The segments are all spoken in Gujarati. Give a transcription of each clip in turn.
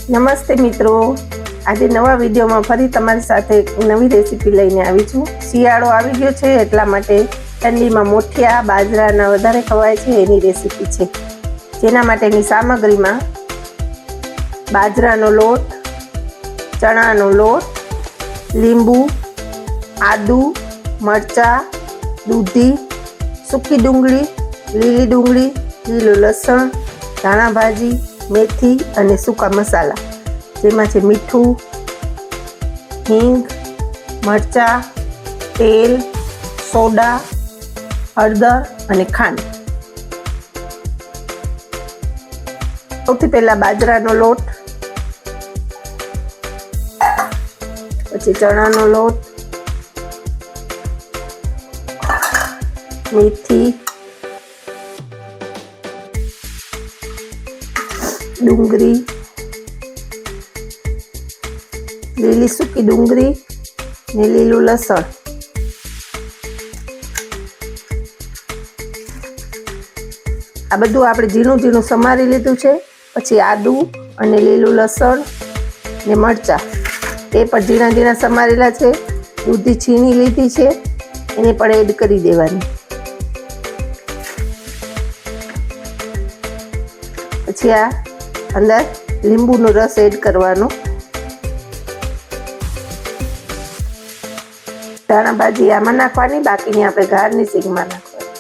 નમસ્તે મિત્રો, આજે નવા વિડીયોમાં ફરી તમારી સાથે નવી રેસીપી લઈને આવી છું. શિયાળો આવી ગયો છે એટલા માટે ઠંડીમાં મોઠિયા બાજરાના વધારે ખવાય છે એની રેસીપી છે. જેના માટેની સામગ્રીમાં બાજરાનો લોટ, ચણાનો લોટ, લીંબુ, આદુ, મરચાં, દૂધી, સૂકી ડુંગળી, લીલી ડુંગળી, લીલું લસણ, ધાણા ભાજી, મેથી અને સૂકા મસાલા, જેમાં છે મીઠું, હિંગ, મરચાં, તેલ, સોડા, હળદર અને ખાંડ. સૌથી પહેલા બાજરાનો લોટ, પછી ચણાનો લોટ, મેથી, ડુંગળી, લીલી સૂકી ડુંગળી ને લીલું લસણ, આ બધું આપણે ઝીણું ઝીણું સમારી લીધું છે. પછી આદુ અને લીલું લસણ ને મરચાં એ પણ ઝીણા ઝીણા સમારેલા છે. દૂધી છીણી લીધી છે, એને પણ એડ કરી દેવાની. પછી આ અંદર લીંબુનો રસ એડ કરવાનો. ધાણા ભાજી આમાં નાખવાની, બાકીની આપણે ગાર્નિશિંગમાં નાખવાની.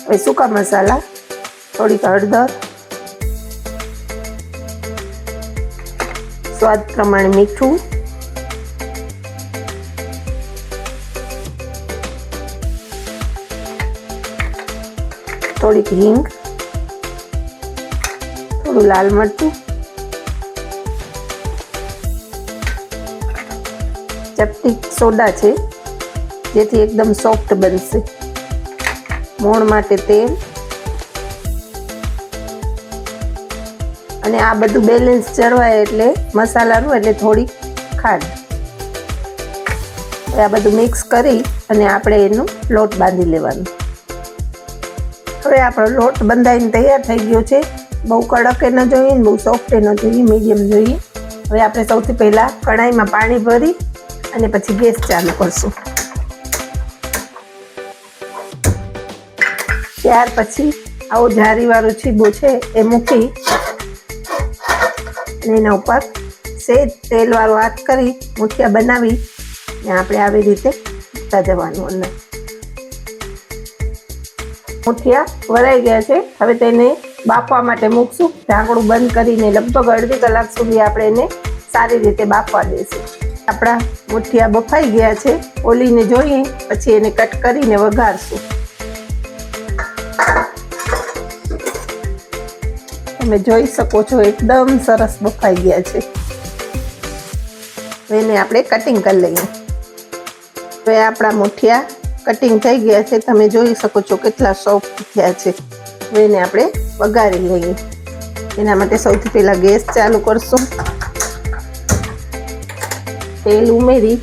હવે સૂકા મસાલા, થોડીક હળદર, સ્વાદ પ્રમાણે મીઠું, થોડીક હિંગ, થોડું લાલ મરચું, ચપટી સોડા છે જેથી એકદમ સોફ્ટ બનશે. મોણ માટે તેલ અને આ બધું બેલેન્સ જળવાય એટલે મસાલાનું, એટલે થોડીક ખાંડ. આ બધું મિક્સ કરી અને આપણે એનો લોટ બાંધી લેવાનો. હવે આપણો લોટ બંધાઈને તૈયાર થઈ ગયો છે. બહુ કડક ન જોઈએ ને બહુ સોફ્ટ ન જોઈએ, મીડિયમ જોઈએ. હવે આપણે સૌથી પહેલાં કઢાઈમાં પાણી ભરી અને પછી ગેસ ચાલુ કરશું. ત્યાર પછી આવો જારીવાળો છીબો છે એ મૂકી અને એના ઉપર સહેજ તેલવાળો હાથ કરી મુઠિયા બનાવી ને આપણે આવી રીતે મૂકતા જવાનું અંદર. મુઠિયા વરાઈ ગયા છે. હવે તેને બાફવા માટે મૂકશું. ઢાંકણું બંધ કરીને લગભગ અડધી કલાક સુધી આપણે એને સારી રીતે બાફવા દઈશું. આપણા મુઠિયા બફાઈ ગયા છે. ઓલીને જોઈએ પછી એને કટ કરીને વઘારશું. તમે જોઈ શકો છો એકદમ સરસ બફાઈ ગયા છે. એને આપણે કટિંગ કરી લઈએ. હવે આપણા મુઠિયા કટિંગ થઈ ગયા છે. તમે જોઈ શકો છો કેટલા સોફ્ટ થયા છે. હવે એને આપણે વઘારી લઈએ. એના માટે સૌથી પહેલાં ગેસ ચાલુ કરશું. તેલ ઉમેરી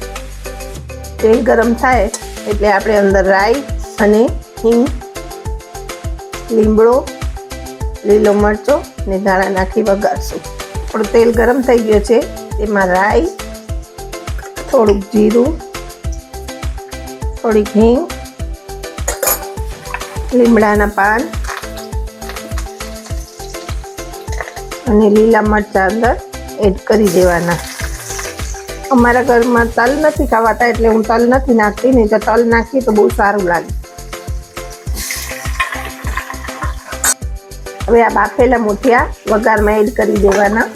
તેલ ગરમ થાય એટલે આપણે અંદર રાઈ અને હિંગ, લીમડો, લીલો મરચો ને ધાણા નાખી વઘારશું. આપણું તેલ ગરમ થઈ ગયો છે. એમાં રાઈ, થોડુંક જીરું, થોડીક હિંગ, લીમડાના પાન અને લીલા મરચાં અંદર એડ કરી દેવાના. અમારા ઘરમાં તલ નથી ખાવાતા એટલે હું તલ નથી નાખતી, નહીં તો તલ નાખીએ તો બહુ સારું લાગે. હવે આ બાફેલા મુઠિયા વઘારમાં એડ કરી દેવાના.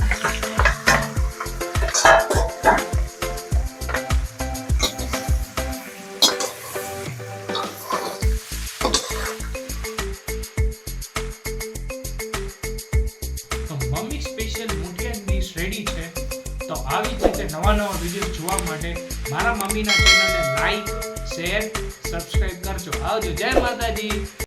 Mummy special muthiya dish ready છે. તો આવી જ રીતે નવા વિડીયો જોવા માટે મારા મમ્મીના ચેનલને લાઈક, શેર, સબસ્ક્રાઇબ કરજો. આવજો. જય માતાજી.